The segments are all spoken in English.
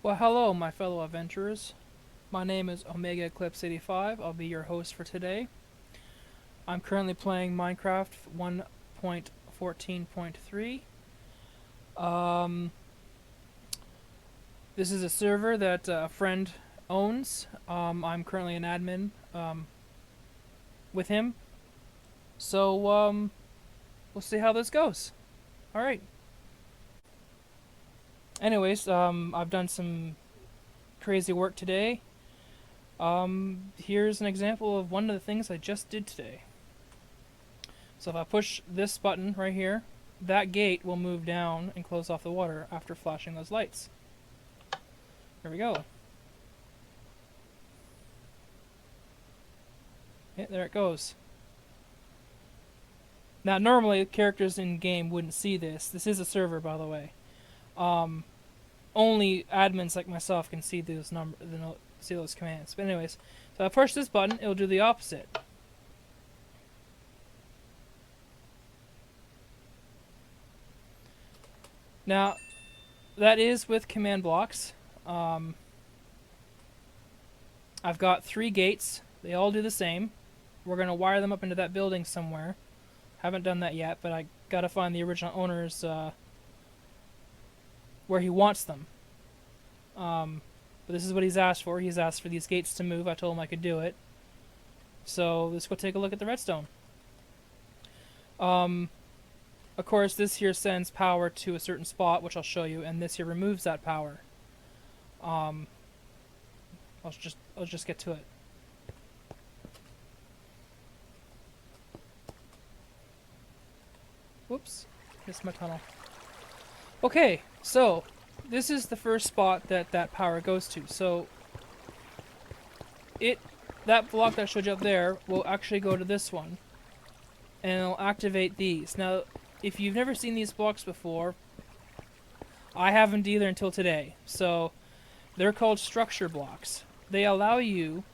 Well, hello, my fellow adventurers. My name is Omega Eclipse 85. I'll be your host for today. I'm currently playing Minecraft 1.14.3. Um, this is a server that a friend owns. I'm currently an admin with him. So, we'll see how this goes. Alright. Anyways, I've done some crazy work today. Here's an example of one of the things I just did today. So if I push this button right here, that gate will move down and close off the water after flashing those lights. There we go. Yeah, there it goes. Now normally characters in game wouldn't see this. This is a server, by the way. Only admins like myself can see those see those commands. But anyways, so I push this button, it'll do the opposite. Now, that is with command blocks. I've got 3 gates. They all do the same. We're going to wire them up into that building somewhere. Haven't done that yet, but I got to find the original owner's where he wants them. But this is what he's asked for. He's asked for these gates to move. I told him I could do it. So let's go take a look at the redstone. Of course, this here sends power to a certain spot, which I'll show you, and this here removes that power. I'll just get to it. Whoops, missed my tunnel. Okay, so this is the first spot that power goes to. So that block that I showed you up there will actually go to this one, and it'll activate these. Now, if you've never seen these blocks before, I haven't either until today. So they're called structure blocks. They allow you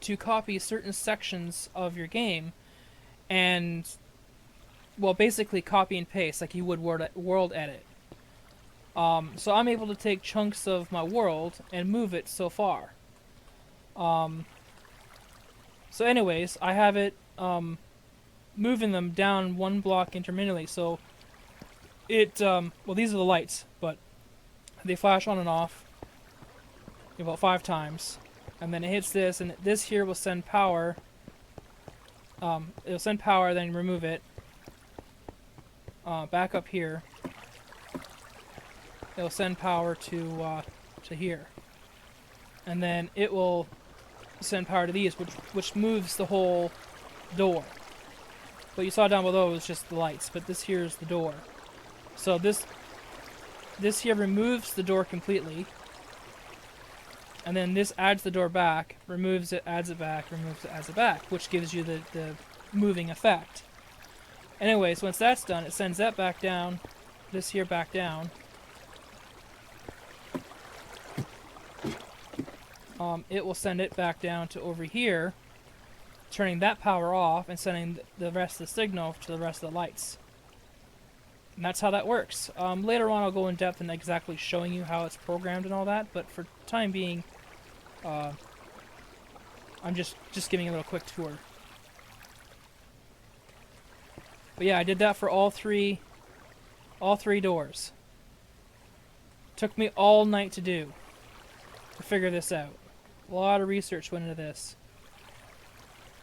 to copy certain sections of your game and, well, basically copy and paste like you would world edit. So I'm able to take chunks of my world and move it so far. So anyways, I have it moving them down one block intermittently. So well, these are the lights, but they flash on and off about 5 times, and then it hits this, and this here will send power. It'll send power, then remove it. Back up here. It'll send power to here, and then it will send power to these, which moves the whole door. What you saw down below was just the lights, but this here is the door. So this here removes the door completely, and then this adds the door back, removes it, adds it back, removes it, adds it back, which gives you the moving effect. Anyways, once that's done, it sends that back down, this here back down. It will send it back down to over here, turning that power off and sending the rest of the signal to the rest of the lights. And that's how that works. Later on I'll go in depth and exactly showing you how it's programmed and all that, but for time being, I'm just giving a little quick tour. But yeah, I did that for all three doors. Took me all night to do, to figure this out. A lot of research went into this.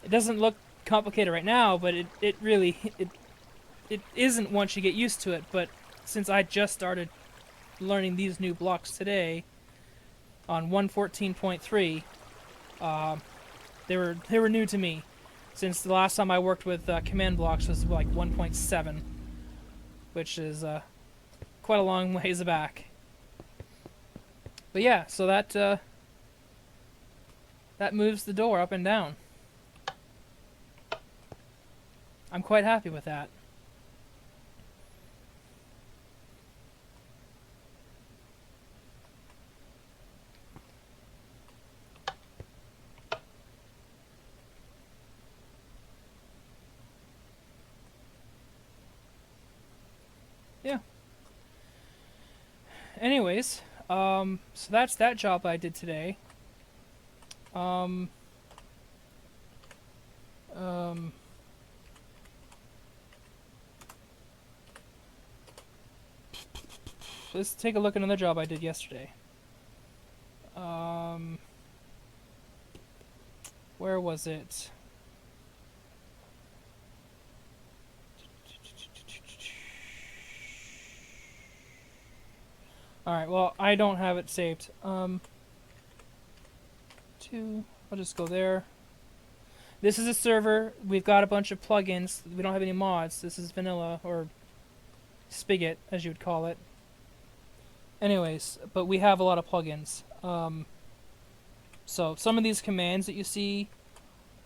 It doesn't look complicated right now, but it really isn't once you get used to it. But since I just started learning these new blocks today on 1.14.3, they were new to me. Since the last time I worked with command blocks was like 1.7, which is quite a long ways back. But yeah, so that moves the door up and down. I'm quite happy with that. Yeah. Anyways, So that's that job I did today. Let's take a look at another job I did yesterday. Where was it? Alright, well, I don't have it saved. I'll just go there. This is a server. We've got a bunch of plugins. We don't have any mods. This is vanilla, or spigot, as you would call it. Anyways, but we have a lot of plugins. So some of these commands that you see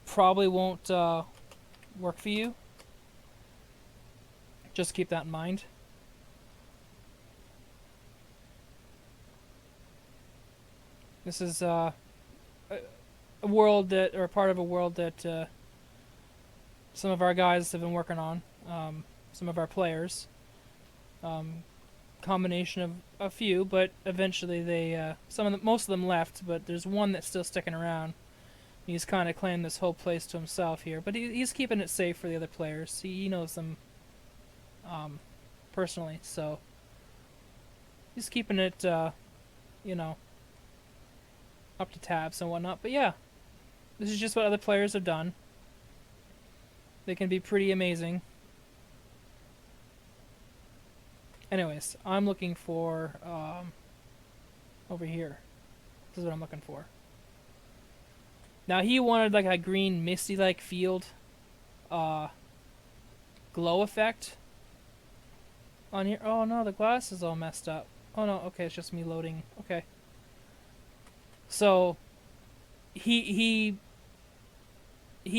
probably won't work for you. Just keep that in mind. This is a world that, or part of a world that some of our guys have been working on. Some of our players. Combination of a few, but eventually they, most of them left, but there's one that's still sticking around. He's kind of claimed this whole place to himself here, but he's keeping it safe for the other players. He knows them personally, so he's keeping it, you know, up to tabs and whatnot. But yeah, this is just what other players have done. They can be pretty amazing. Anyways, I'm looking for, over here. This is what I'm looking for. Now, he wanted, like, a green, misty-like field, glow effect on here. Oh, no, the glass is all messed up. Oh, no, okay, it's just me loading. Okay. So, he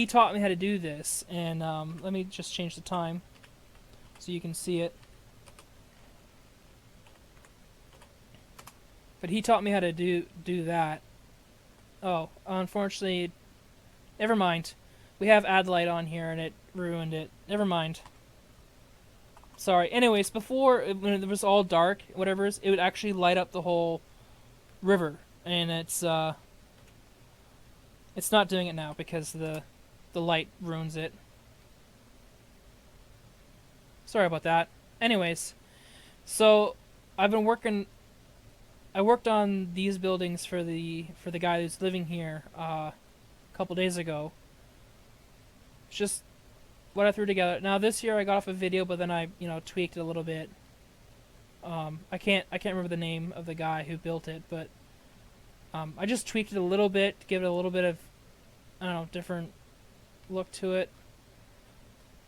taught me how to do this, and, let me just change the time so you can see it. But he taught me how to do that. Oh, unfortunately, never mind. We have add light on here and it ruined it. Never mind. Sorry. Anyways, before, when it was all dark, whatever, it would actually light up the whole river. And it's not doing it now because the light ruins it. Sorry about that. Anyways, so I've been working. I worked on these buildings for the guy who's living here a couple days ago. It's just what I threw together. Now this year I got off a video, but then I tweaked it a little bit. I can't remember the name of the guy who built it, but I just tweaked it a little bit to give it a little bit of, I don't know, different look to it.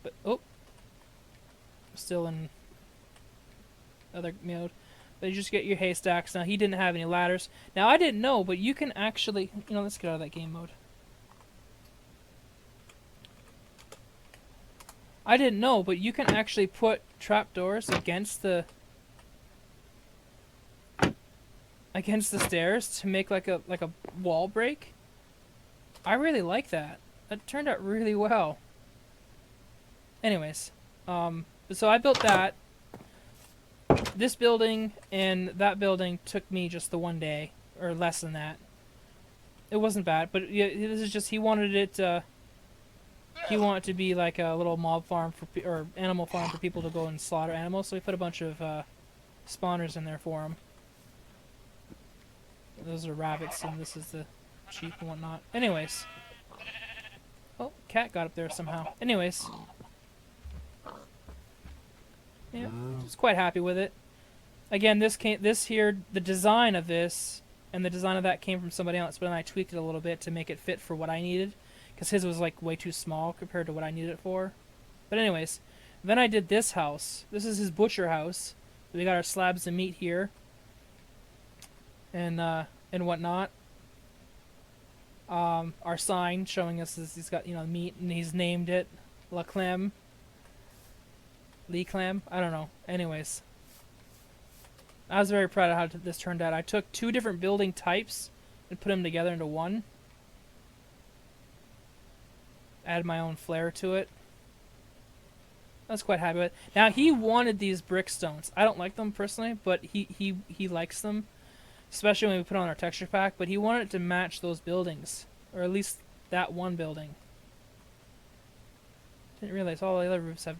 But still in other mode. But you just get your haystacks. Now, he didn't have any ladders. Now, I didn't know, but you can actually... let's get out of that game mode. I didn't know, but you can actually put trapdoors against the stairs to make like a wall break. I really like that. That turned out really well. Anyways, so I built that. This building and that building took me just the one day, or less than that. It wasn't bad, but yeah, this is just, he wanted it to be like a little mob farm or animal farm for people to go and slaughter animals, so we put a bunch of spawners in there for him. Those are rabbits, and this is the sheep and whatnot. Anyways. Oh, cat got up there somehow. Anyways. Yeah, I was quite happy with it. Again, the design of this and the design of that came from somebody else, but then I tweaked it a little bit to make it fit for what I needed, because his was like way too small compared to what I needed it for. But anyways, then I did this house. This is his butcher house. We got our slabs of meat here, and whatnot. Our sign showing us this, he's got meat, and he's named it La Clem. Lee Clam? I don't know. Anyways. I was very proud of how this turned out. I took two different building types and put them together into one. Added my own flair to it. I was quite happy with it. Now, he wanted these brick stones. I don't like them personally, but he likes them. especially when we put on our texture pack, but he wanted it to match those buildings, or at least that one building. Didn't realize all the other roofs have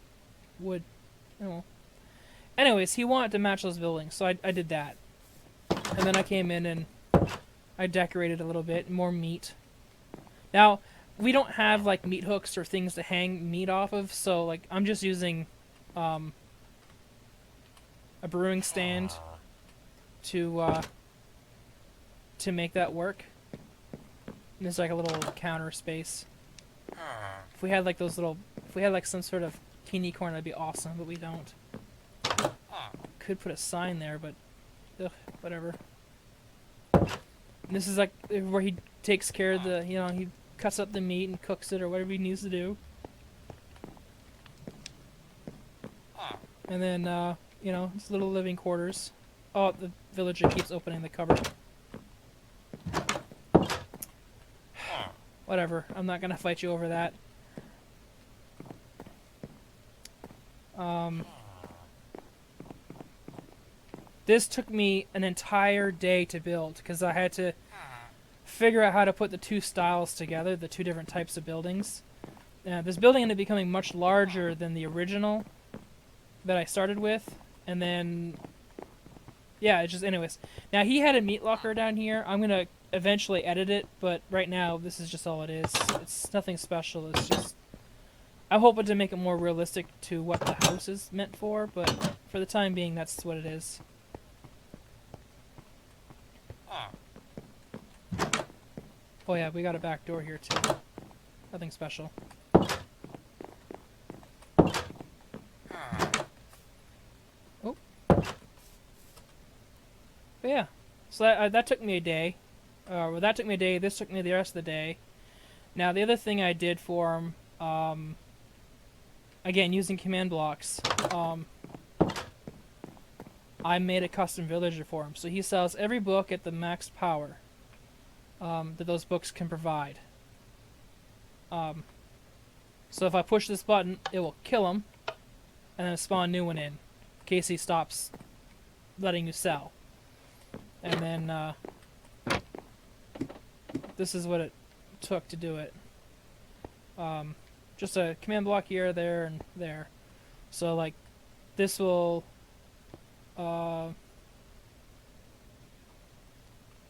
wood. Oh. Anyways, he wanted to match those buildings, so I did that. And then I came in and I decorated a little bit, more meat. Now, we don't have like meat hooks or things to hang meat off of, so like I'm just using a brewing stand to make that work. And there's like a little counter space. If we had like some sort of candy corn, that'd be awesome, but we don't. Could put a sign there, but ugh, whatever. And this is like where he takes care of the, he cuts up the meat and cooks it or whatever he needs to do. And then, his little living quarters. Oh, the villager keeps opening the cupboard. Whatever, I'm not gonna fight you over that. This took me an entire day to build because I had to figure out how to put the two styles together, the two different types of buildings. This building ended up becoming much larger than the original that I started with, and then yeah, it's just anyways. Now he had a meat locker down here. I'm gonna eventually edit it, but right now this is just all it is. It's nothing special. It's just I'm hoping to make it more realistic to what the house is meant for, but for the time being, that's what it is. Oh yeah, we got a back door here too. Nothing special. Oh. But yeah, so that took me a day. Well, that took me a day. This took me the rest of the day. Now the other thing I did for him, again using command blocks, I made a custom villager for him. So he sells every book at the max power that those books can provide. So if I push this button, it will kill him, and then spawn a new one in case he stops letting you sell. And then this is what it took to do it. Just a command block here, there, and there. So like this will oh,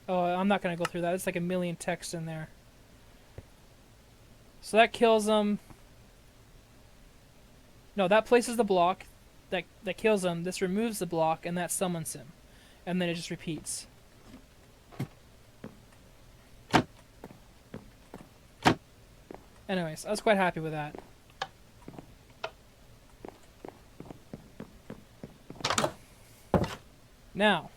I'm not gonna go through that. It's like a million text in there. So that kills them. No, that places the block. That kills him. This removes the block, and that summons him. And then it just repeats. Anyways, I was quite happy with that. Now,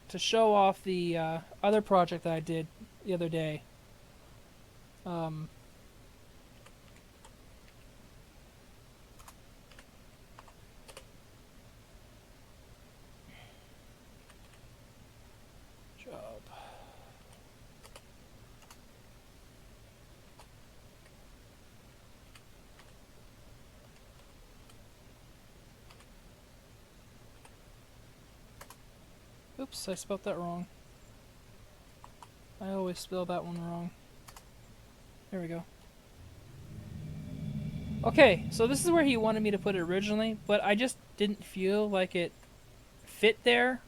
to show off the other project that I did the other day. Oops, I spelled that wrong. I always spell that one wrong. There we go. Okay, so this is where he wanted me to put it originally, but I just didn't feel like it fit there.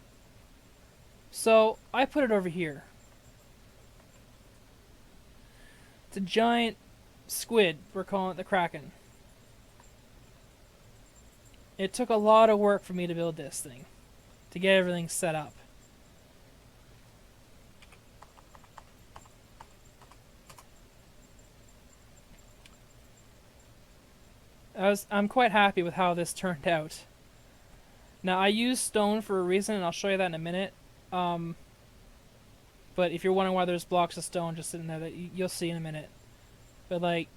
So I put it over here. It's a giant squid. We're calling it the Kraken. It took a lot of work for me to build this thing, to get everything set up. I'm quite happy with how this turned out. Now I use stone for a reason, and I'll show you that in a minute. But if you're wondering why there's blocks of stone just sitting there, that you'll see in a minute. But like,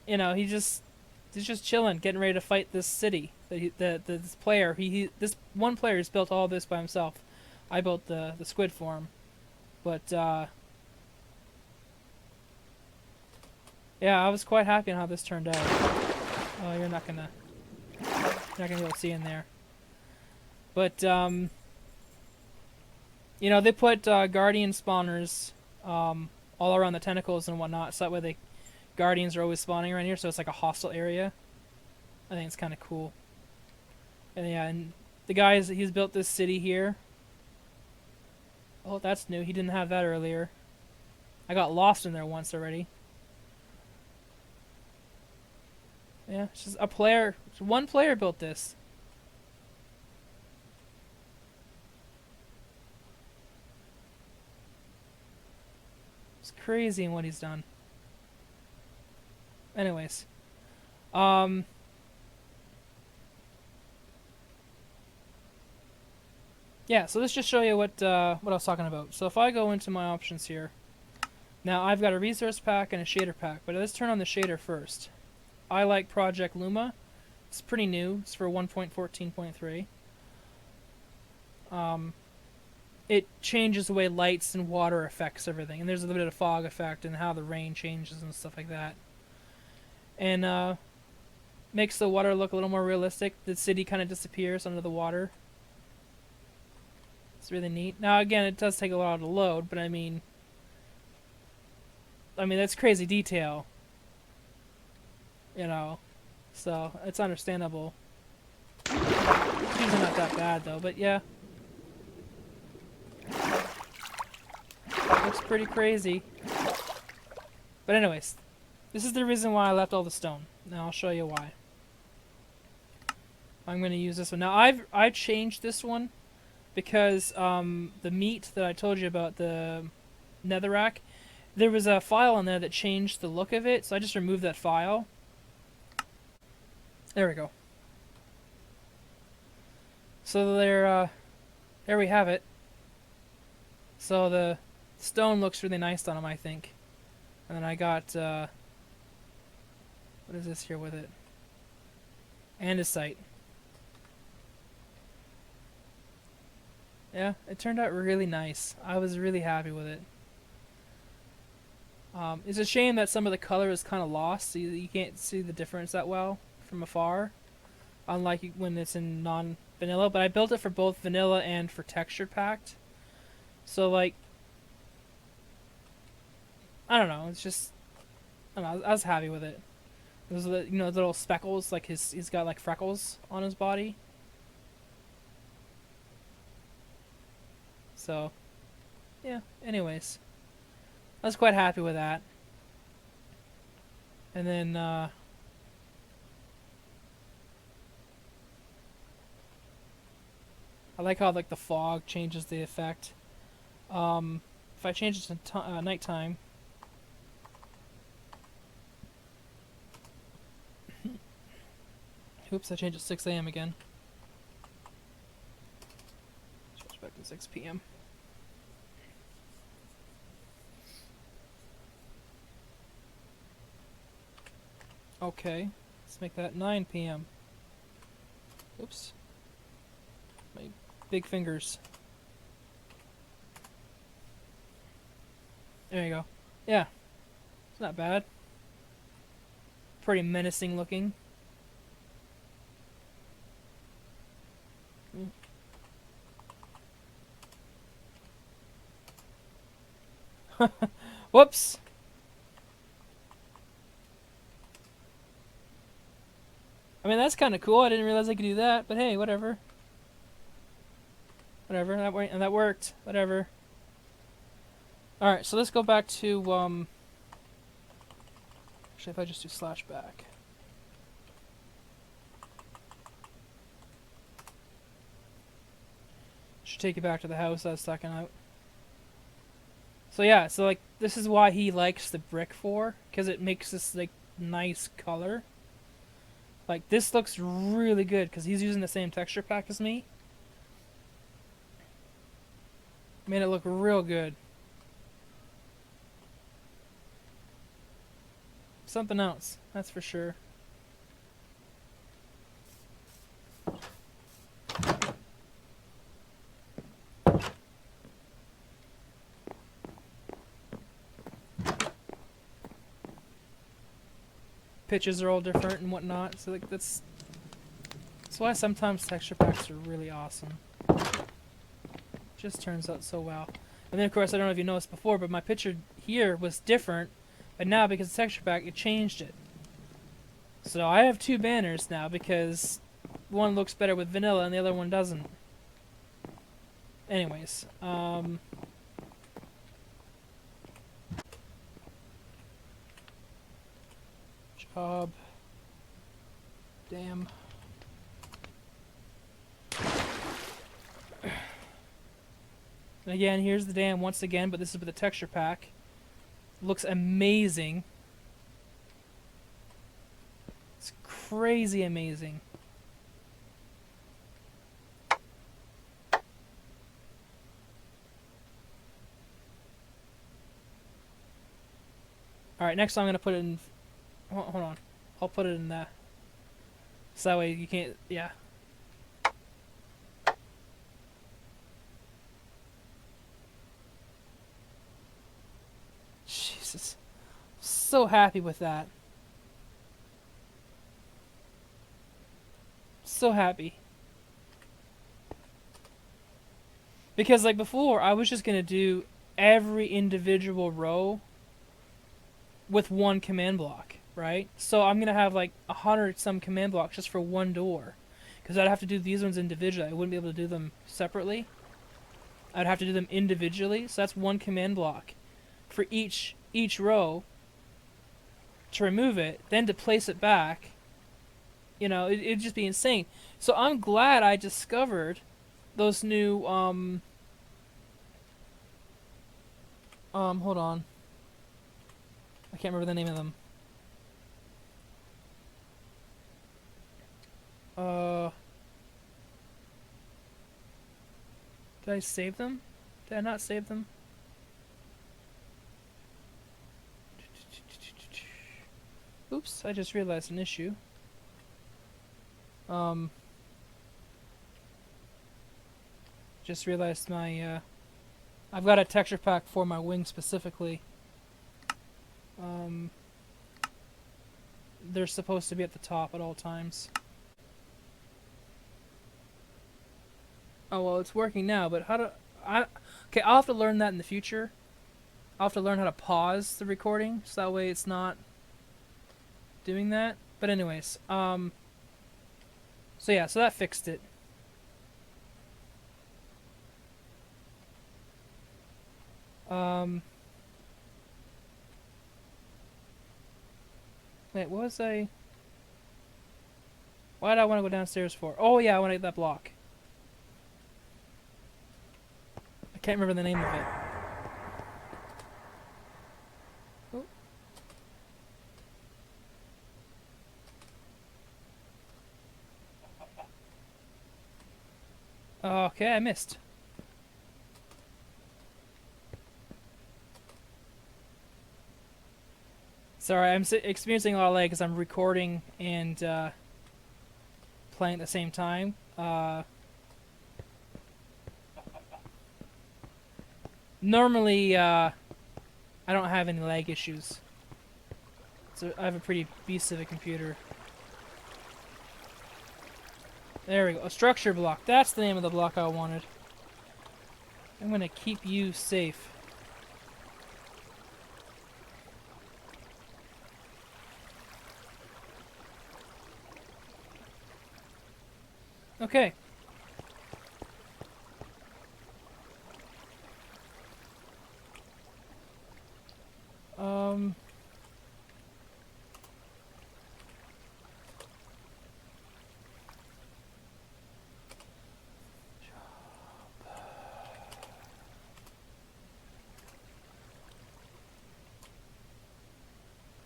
he's just chilling, getting ready to fight this city. This player, this one player has built all this by himself. I built the squid for him, but yeah, I was quite happy on how this turned out. Oh, you're not gonna be able to see in there. But You know, they put guardian spawners all around the tentacles and whatnot, so that way the guardians are always spawning around here, so it's like a hostile area. I think it's kind of cool. And yeah, and the guys, he's built this city here. Oh, that's new. He didn't have that earlier. I got lost in there once already. Yeah, it's just a player. One player built this. It's crazy in what he's done. Anyways, yeah. So let's just show you what I was talking about. So if I go into my options here, now I've got a resource pack and a shader pack, but let's turn on the shader first. I like Project Luma. It's pretty new. It's for 1.14.3. It changes the way lights and water affects everything, and there's a little bit of fog effect and how the rain changes and stuff like that. And makes the water look a little more realistic. The city kind of disappears under the water. It's really neat. Now again, it does take a lot to load, but I mean that's crazy detail. You know, so it's understandable. It's usually not that bad though, but yeah. It looks pretty crazy. But anyways, this is the reason why I left all the stone. Now I'll show you why. I'm going to use this one. Now I've changed this one because the meat that I told you about, the netherrack, there was a file on there that changed the look of it, so I just removed that file. There we go. So there we have it. So the stone looks really nice on him, I think. And then I got what is this here with it? Andesite. Yeah, it turned out really nice. I was really happy with it. It's a shame that some of the color is kind of lost, so you can't see the difference that well from afar, unlike when it's in non-vanilla. But I built it for both vanilla and for textured packed, so like, I don't know. It's just, I don't know. I was happy with it. Those little speckles, like he's got like freckles on his body. So, yeah. Anyways, I was quite happy with that. And then I like how like the fog changes the effect. If I change it to nighttime. Oops, I changed it to 6 a.m. again. Change back to 6 p.m. Okay, let's make that 9 p.m. Oops. My big fingers. There you go. Yeah, it's not bad. Pretty menacing looking. Whoops. I mean, that's kind of cool. I didn't realize I could do that, but hey, whatever. Whatever, that worked. Whatever. Alright, so let's go back to, actually, if I just do /back. Should take you back to the house I was talking out. So yeah, so like, this is why he likes the brick for, because it makes this, like, nice color. Like, this looks really good, because he's using the same texture pack as me. Made it look real good. Something else, that's for sure. Pitches are all different and whatnot, so like that's why sometimes texture packs are really awesome. Just turns out so well. And then, of course, I don't know if you noticed before, but my picture here was different. But now, because it's texture pack, it changed it. So I have two banners now because one looks better with vanilla and the other one doesn't. Anyways, job. Damn. And again, here's the dam once again, but this is with the texture pack. Looks amazing. It's crazy amazing. Alright, next I'm going to put it in... Hold on. I'll put it in that. So that way you can't... Yeah. Jesus. So happy with that. So happy. Because like before, I was just going to do every individual row with one command block, right? So I'm going to have like 100 some command blocks just for one door. Because I'd have to do these ones individually. I wouldn't be able to do them separately. I'd have to do them individually. So that's one command block for each row to remove it, then to place it back. You know, it'd just be insane. So I'm glad I discovered those new, hold on. I can't remember the name of them. Did I save them? Did I not save them? Oops, I just realized an issue. Just realized my, I've got a texture pack for my wing specifically. They're supposed to be at the top at all times. Oh, well, it's working now, but how do... Okay, I'll have to learn that in the future. I'll have to learn how to pause the recording, so that way it's not doing that. But anyways, so yeah, so that fixed it. Wait, what was I... Why did I want to go downstairs for? Oh yeah, I want to get that block. I can't remember the name of it. Oh. Okay, I missed. Sorry, I'm experiencing a lot of lag because I'm recording and playing at the same time. Normally, I don't have any lag issues. So I have a pretty beast of a computer. There we go. A structure block. That's the name of the block I wanted. I'm going to keep you safe. Okay.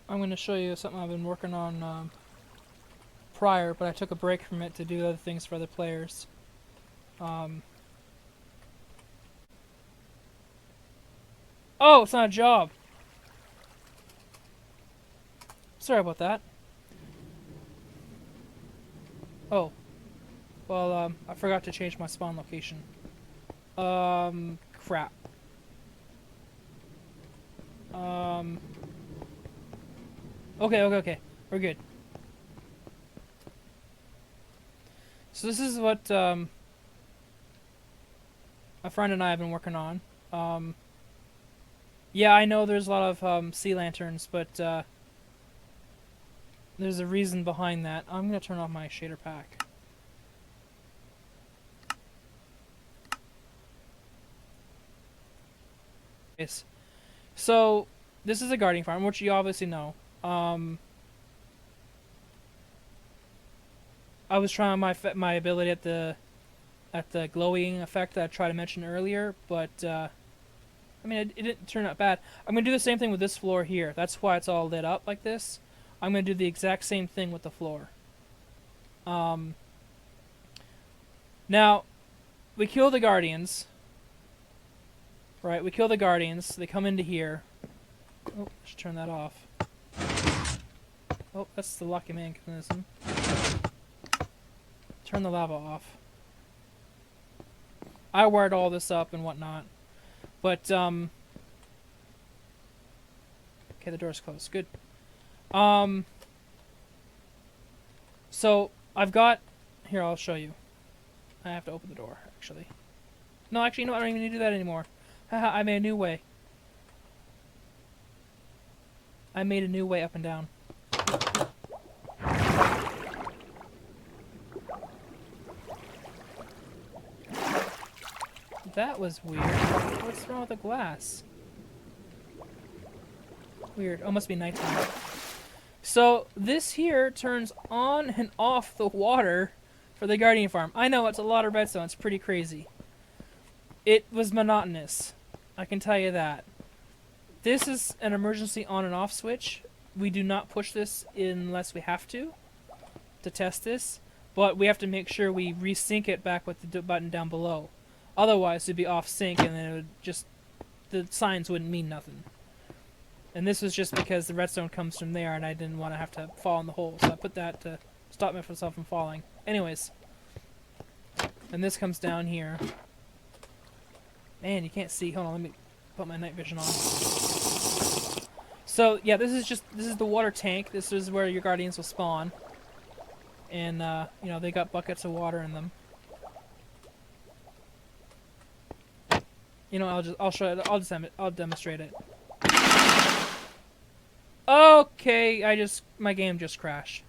I'm going to show you something I've been working on prior, but I took a break from it to do other things for other players. Oh, it's not a job. Sorry about that. Oh. Well, I forgot to change my spawn location. Crap. Okay. We're good. So this is what, a friend and I have been working on. Yeah, I know there's a lot of sea lanterns, but there's a reason behind that. I'm gonna turn off my shader pack. Yes. So this is a guarding farm, which you obviously know. I was trying my ability at the glowing effect that I tried to mention earlier, but I mean it didn't turn out bad. I'm gonna do the same thing with this floor here. That's why it's all lit up like this. I'm gonna do the exact same thing with the floor. Now we kill the guardians. Right, we kill the guardians. They come into here. Oh, I should turn that off. Oh, that's the lucky mechanism. Turn the lava off. I wired all this up and whatnot. But, okay, the door's closed. Good. So, I've got... Here, I'll show you. I have to open the door, actually. No, actually, no, I don't even need to do that anymore. Haha, I made a new way. I made a new way up and down. That was weird. What's wrong with the glass? Weird. Oh, must be nighttime. So, this here turns on and off the water for the Guardian Farm. I know, it's a lot of redstone. It's pretty crazy. It was monotonous. I can tell you that. This is an emergency on and off switch. We do not push this unless we have to test this, but we have to make sure we resync it back with the button down below. Otherwise, it'd be off sync and then it would just, the signs wouldn't mean nothing. And this was just because the redstone comes from there and I didn't want to have to fall in the hole, so I put that to stop myself from falling. Anyways, and this comes down here. Man, you can't see. Hold on, let me put my night vision on. So, yeah, this is the water tank. This is where your guardians will spawn. And, you know, they got buckets of water in them. You know, I'll show it. I'll demonstrate it. Okay, my game just crashed.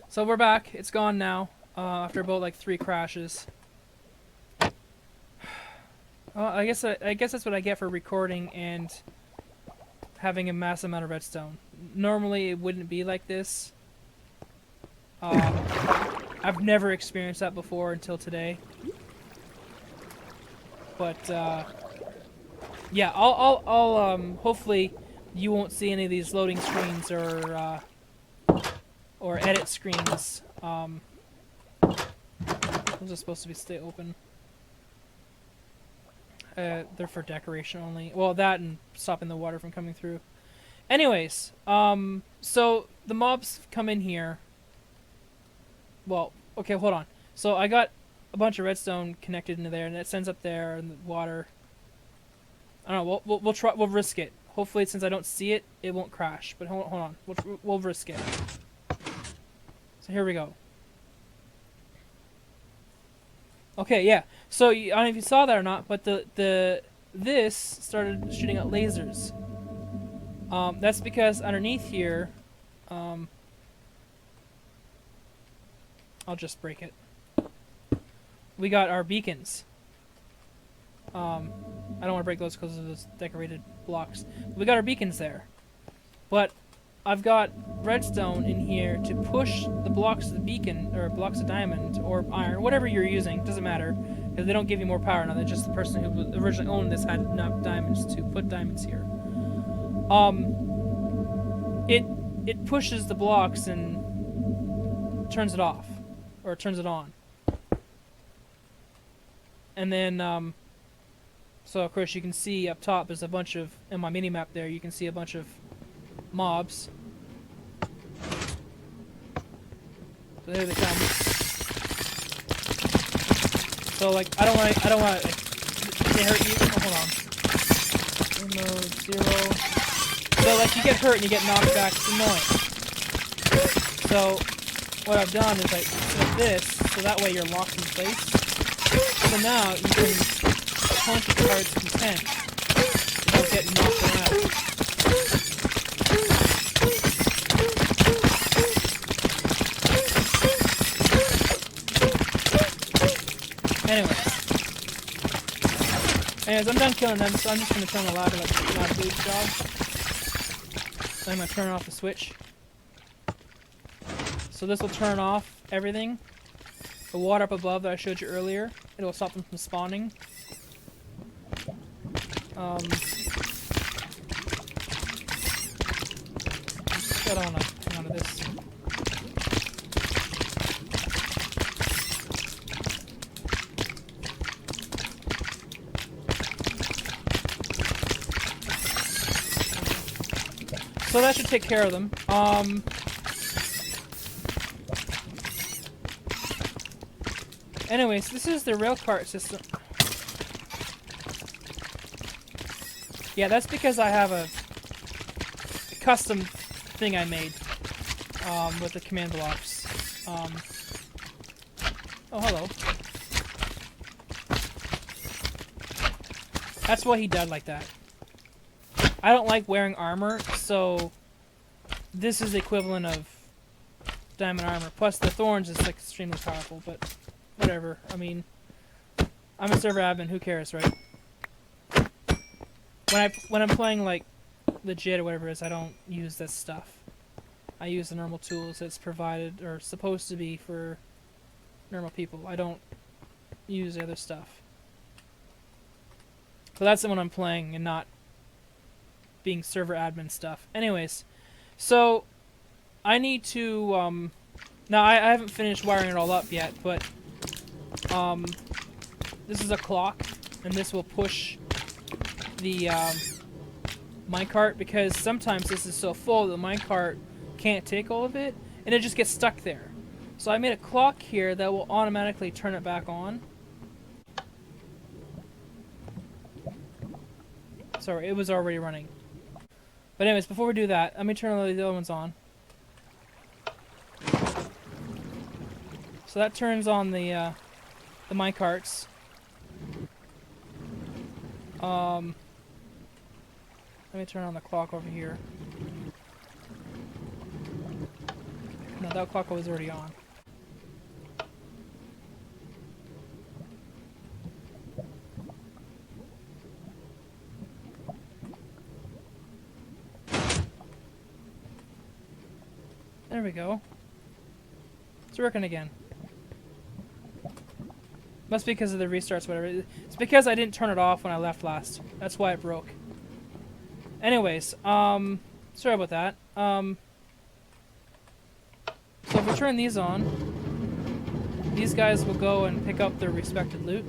So we're back. It's gone now. After about like 3 crashes. I guess that's what I get for recording and having a massive amount of redstone. Normally it wouldn't be like this. I've never experienced that before until today. But yeah, I'll hopefully you won't see any of these loading screens or edit screens. Those are supposed to stay open. They're for decoration only. Well, that and stopping the water from coming through. Anyways, so the mobs come in here. Well, okay, hold on. So I got a bunch of redstone connected into there, and it sends up there in the water. I don't know. We'll try. We'll risk it. Hopefully, since I don't see it, it won't crash. But hold on. We'll risk it. So here we go. Okay, yeah. So I don't know if you saw that or not, but this started shooting out lasers. That's because underneath here, I'll just break it. We got our beacons. I don't want to break those because of those decorated blocks. We got our beacons there, but I've got redstone in here to push the blocks of the beacon, or blocks of diamond, or iron, whatever you're using, doesn't matter, because they don't give you more power now. They're just the person who originally owned this had enough diamonds to put diamonds here. It pushes the blocks and turns it off, or turns it on. And then, so of course you can see up top, there's a bunch of, in my mini-map there, you can see a bunch of mobs. So there they come. So like, I don't want like, they hurt you. Oh, hold on. Mode 0. So like you get hurt and you get knocked back, it's annoying. So what I've done is I put this, so that way you're locked in place. So now you can punch at the heart's content without getting knocked around. Anyways, I'm done killing them, so I'm just going to turn the ladder like it's not a big job. So I'm going to turn off the switch. So this will turn off everything. The water up above that I showed you earlier, it will stop them from spawning. I don't want to hang on to this. So that should take care of them. Anyways, this is the rail cart system. Yeah, that's because I have a custom thing I made with the command blocks. Oh, hello. That's why he died like that. I don't like wearing armor, so this is the equivalent of diamond armor. Plus the thorns is like extremely powerful, but whatever. I mean, I'm a server admin, who cares, right? When I'm playing like legit or whatever it is, I don't use this stuff. I use the normal tools that's provided or supposed to be for normal people. I don't use the other stuff. But that's when I'm playing and not being server admin stuff. Anyways, so I need to now I haven't finished wiring it all up yet, but this is a clock, and this will push the minecart, because sometimes this is so full that the minecart can't take all of it, and it just gets stuck there. So I made a clock here that will automatically turn it back on. Sorry, it was already running. But anyways, before we do that, let me turn all the other ones on. So that turns on the minecarts. Let me turn on the clock over here. No, that clock was already on. There we go. It's working again. Must be because of the restarts, whatever. It's because I didn't turn it off when I left last. That's why it broke. Anyways, sorry about that. So if we turn these on, these guys will go and pick up their respected loot.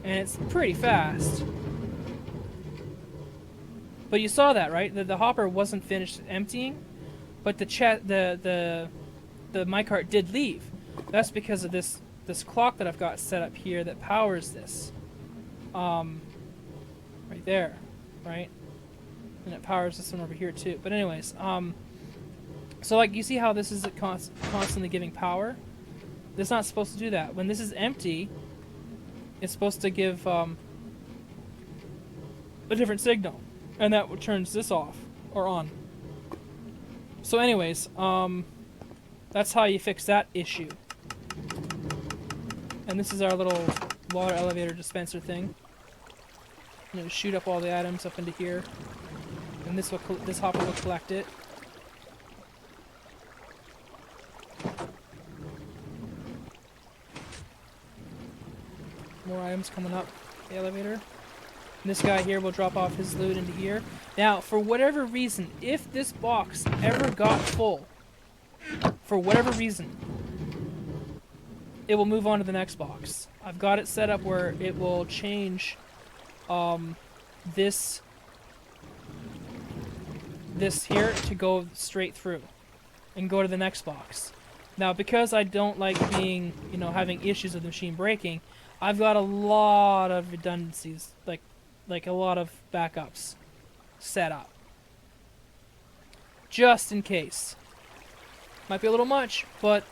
And it's pretty fast. But you saw that, right? The hopper wasn't finished emptying, but the minecart did leave. That's because of this clock that I've got set up here that powers this. Right there, right? And it powers this one over here too. But anyways, so like you see how this is constantly giving power? This is not supposed to do that. When this is empty, it's supposed to give a different signal. And that turns this off, or on. So anyways, that's how you fix that issue. And this is our little water elevator dispenser thing. And it'll shoot up all the items up into here. And this hopper will collect it. More items coming up the elevator. And this guy here will drop off his loot into here. Now, for whatever reason, if this box ever got full, for whatever reason, it will move on to the next box. I've got it set up where it will change this here to go straight through and go to the next box. Now, because I don't like being, having issues with the machine breaking, I've got a lot of redundancies, like a lot of backups. set up. Just in case. Might be a little much, but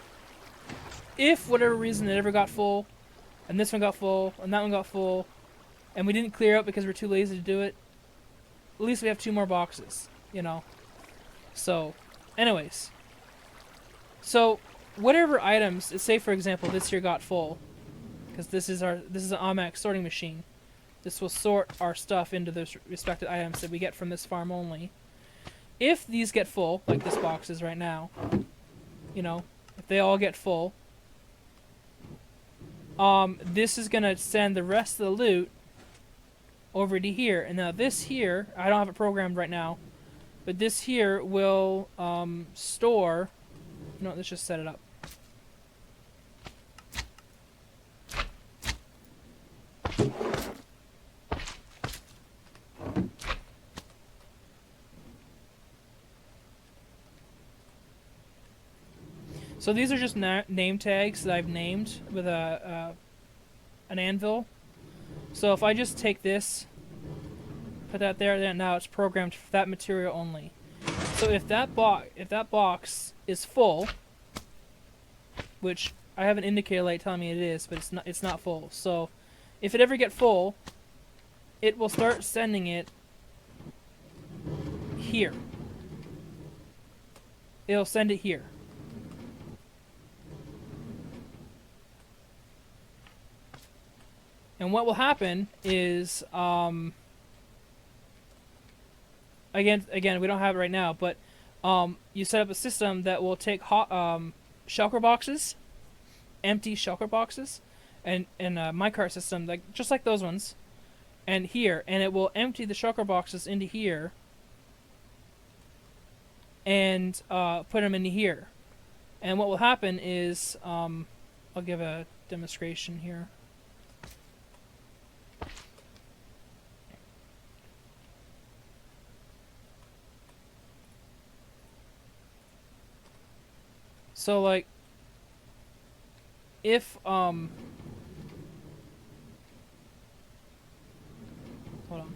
if whatever reason it ever got full, and this one got full, and that one got full, and we didn't clear out because we're too lazy to do it, at least we have 2 more boxes, you know? So, anyways. So, whatever items, say for example this here got full, because this is an Omax sorting machine. This will sort our stuff into those respective items that we get from this farm only. If these get full, like this box is right now, you know, if they all get full, this is gonna send the rest of the loot over to here. And now this here, I don't have it programmed right now, but this here will store. You know, let's just set it up. So these are just name tags that I've named with an anvil. So if I just take this, put that there, then now it's programmed for that material only. So if that box is full, which I have an indicator light telling me it is, but it's not full. So if it ever get full, it will start sending it here. It'll send it here. And what will happen is, again, we don't have it right now, but you set up a system that will take shulker boxes, empty shulker boxes, and a minecart system, just like those ones, and here, and it will empty the shulker boxes into here, and put them into here. And what will happen is, I'll give a demonstration here. So, like, if, hold on.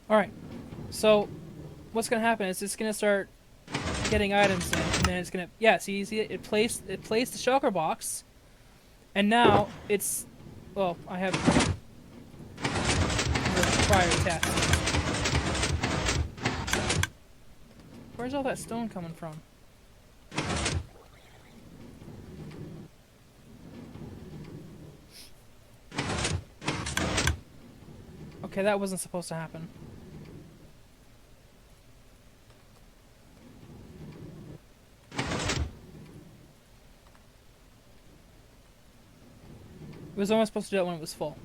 Alright, so what's going to happen is it's going to start getting items in, and then it's going to, yeah, see it? It placed the shulker box, and now it's, well, I have prior test. Where's all that stone coming from? Okay, that wasn't supposed to happen. It was only supposed to do it when it was full.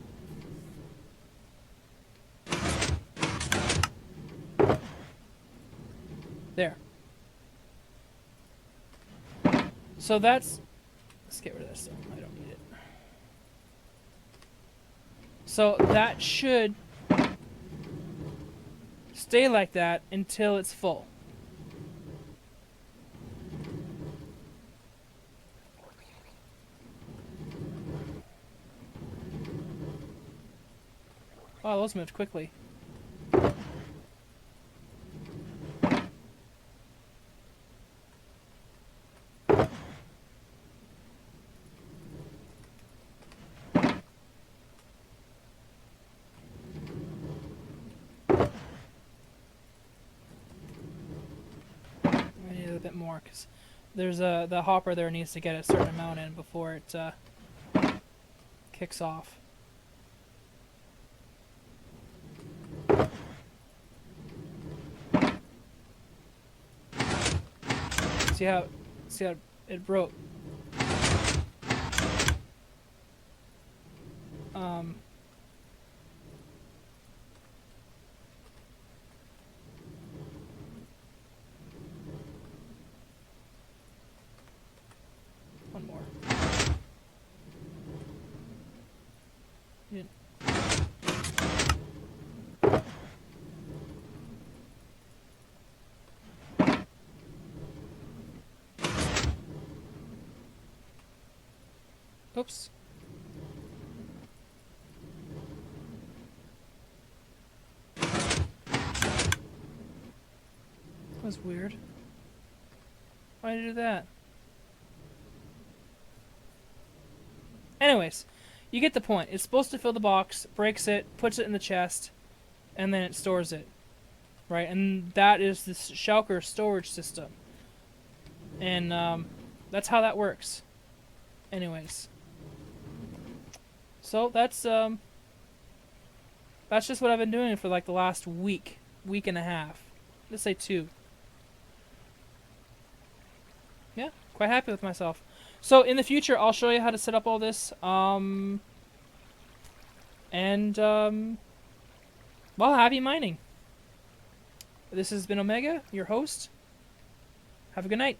There. So that's... Let's get rid of this stone. I don't need it. So that should stay like that until it's full. Wow, those moved quickly. I need a bit more because there's the hopper there needs to get a certain amount in before it kicks off. See how it broke. One more. Oops. That was weird. Why did you do that? Anyways, you get the point. It's supposed to fill the box, breaks it, puts it in the chest, and then it stores it. Right? And that is the shulker storage system. And that's how that works. Anyways. So that's just what I've been doing for like the last week and a half. Let's say 2. Yeah, quite happy with myself. So in the future, I'll show you how to set up all this. Well, happy mining. This has been Omega, your host. Have a good night.